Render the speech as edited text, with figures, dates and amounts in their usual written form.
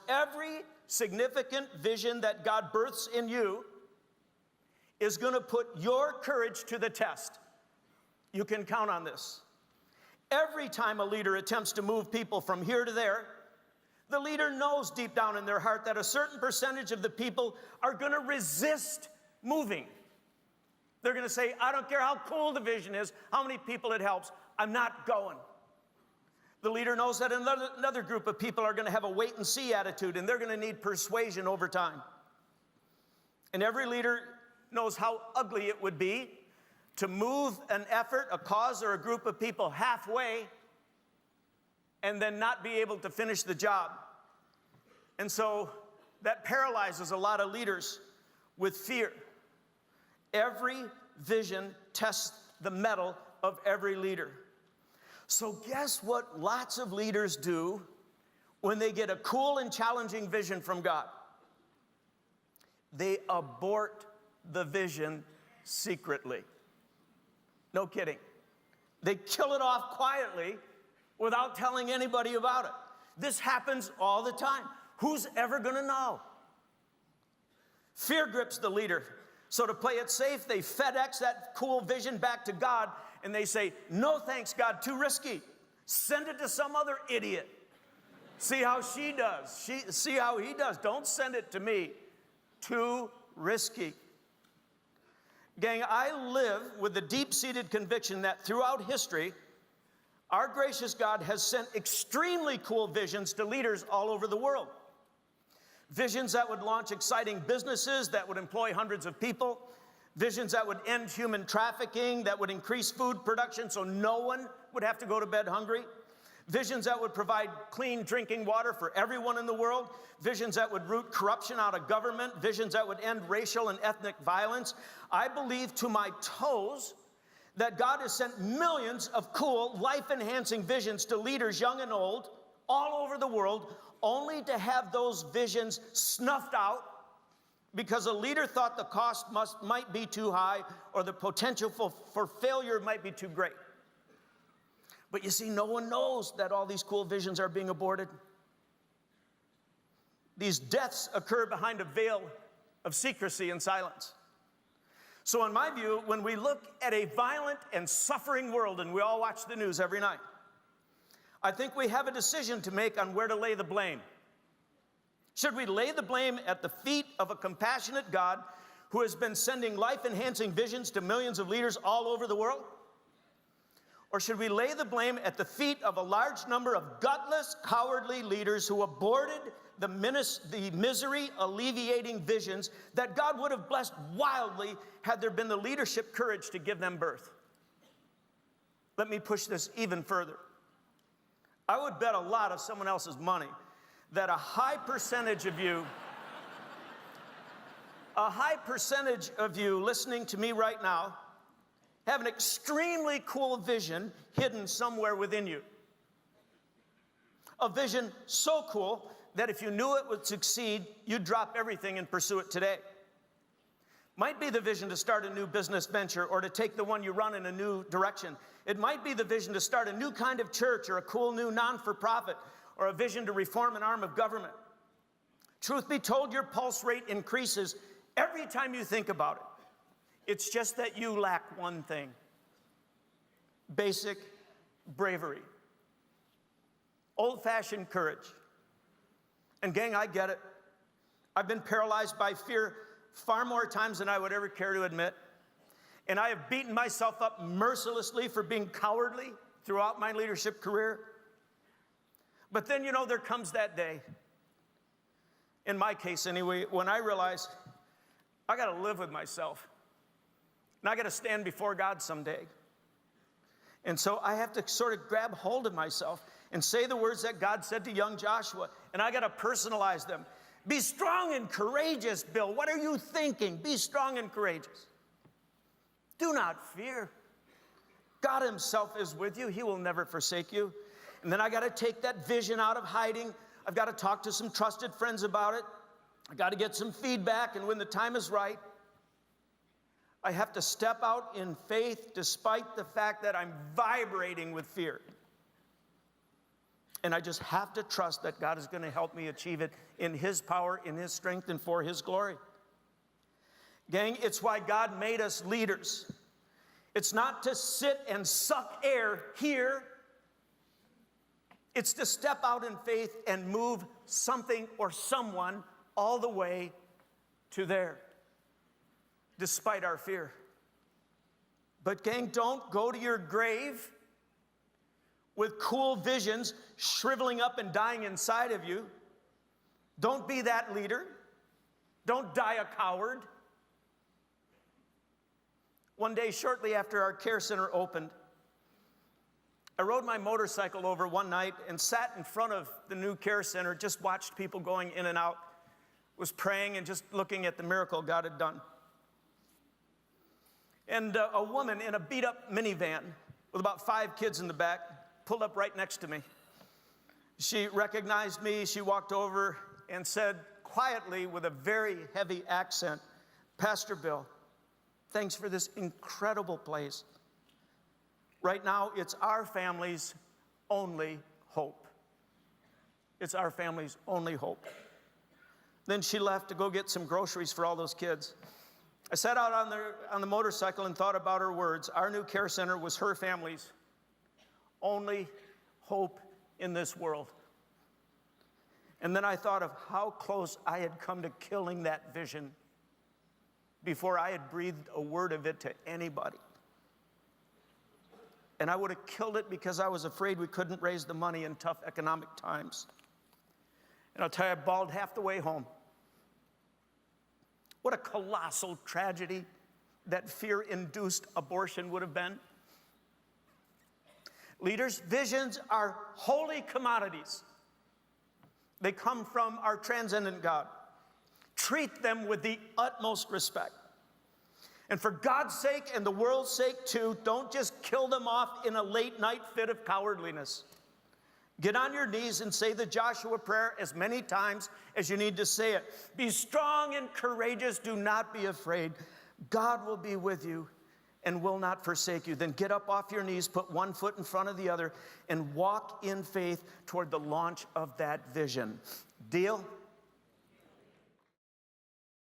every significant vision that God births in you is going to put your courage to the test. You can count on this. Every time a leader attempts to move people from here to there, the leader knows deep down in their heart that a certain percentage of the people are going to resist moving. They're going to say, I don't care how cool the vision is, how many people it helps, I'm not going. The leader knows that another group of people are going to have a wait-and-see attitude, and they're going to need persuasion over time. And every leader knows how ugly it would be to move an effort, a cause, or a group of people halfway and then not be able to finish the job. And so that paralyzes a lot of leaders with fear. Every vision tests the mettle of every leader. So guess what lots of leaders do when they get a cool and challenging vision from God? They abort the vision secretly. No kidding. They kill it off quietly without telling anybody about it. This happens all the time. Who's ever going to know? Fear grips the leader. So to play it safe, they FedEx that cool vision back to God, and they say, no thanks, God, too risky. Send it to some other idiot. See how she does. See how he does. Don't send it to me. Too risky. Gang, I live with the deep-seated conviction that throughout history, our gracious God has sent extremely cool visions to leaders all over the world. Visions that would launch exciting businesses, that would employ hundreds of people. Visions that would end human trafficking, that would increase food production so no one would have to go to bed hungry. Visions that would provide clean drinking water for everyone in the world. Visions that would root corruption out of government. Visions that would end racial and ethnic violence. I believe to my toes that God has sent millions of cool, life-enhancing visions to leaders, young and old, all over the world, only to have those visions snuffed out because a leader thought the cost might be too high or the potential for failure might be too great. But you see, no one knows that all these cool visions are being aborted. These deaths occur behind a veil of secrecy and silence. So in my view, when we look at a violent and suffering world, and we all watch the news every night, I think we have a decision to make on where to lay the blame. Should we lay the blame at the feet of a compassionate God who has been sending life-enhancing visions to millions of leaders all over the world? Or should we lay the blame at the feet of a large number of gutless, cowardly leaders who aborted the misery-alleviating visions that God would have blessed wildly had there been the leadership courage to give them birth? Let me push this even further. I would bet a lot of someone else's money that a high percentage of you listening to me right now have an extremely cool vision hidden somewhere within you. A vision so cool that if you knew it would succeed, you'd drop everything and pursue it today. Might be the vision to start a new business venture or to take the one you run in a new direction. It might be the vision to start a new kind of church or a cool new non-for-profit or a vision to reform an arm of government. Truth be told, your pulse rate increases every time you think about it. It's just that you lack one thing: basic bravery, old-fashioned courage. And gang, I get it. I've been paralyzed by fear far more times than I would ever care to admit. And I have beaten myself up mercilessly for being cowardly throughout my leadership career. But then, you know, there comes that day, in my case anyway, when I realize I got to live with myself. And I got to stand before God someday. And so I have to sort of grab hold of myself and say the words that God said to young Joshua. And I got to personalize them. Be strong and courageous, Bill. What are you thinking? Be strong and courageous. Do not fear. God himself is with you. He will never forsake you. And then I got to take that vision out of hiding. I've got to talk to some trusted friends about it. I got to get some feedback. And when the time is right, I have to step out in faith despite the fact that I'm vibrating with fear. And I just have to trust that God is going to help me achieve it in His power, in His strength, and for His glory. Gang, it's why God made us leaders. It's not to sit and suck air here. It's to step out in faith and move something or someone all the way to there, despite our fear. But gang, don't go to your grave with cool visions shriveling up and dying inside of you. Don't be that leader. Don't die a coward. One day, shortly after our care center opened, I rode my motorcycle over one night and sat in front of the new care center, just watched people going in and out, was praying and just looking at the miracle God had done. And a woman in a beat-up minivan with about 5 kids in the back pulled up right next to me. She recognized me. She walked over and said quietly with a very heavy accent, "Pastor Bill, thanks for this incredible place. Right now, it's our family's only hope." It's our family's only hope. Then she left to go get some groceries for all those kids. I sat out on the motorcycle and thought about her words. Our new care center was her family's only hope in this world. And then I thought of how close I had come to killing that vision before I had breathed a word of it to anybody. And I would have killed it because I was afraid we couldn't raise the money in tough economic times. And I'll tell you, I bawled half the way home. What a colossal tragedy that fear-induced abortion would have been. Leaders, visions are holy commodities. They come from our transcendent God. Treat them with the utmost respect. And for God's sake and the world's sake too, don't just kill them off in a late night fit of cowardliness. Get on your knees and say the Joshua prayer as many times as you need to say it. Be strong and courageous. Do not be afraid. God will be with you and will not forsake you. Then get up off your knees, put one foot in front of the other, and walk in faith toward the launch of that vision. Deal?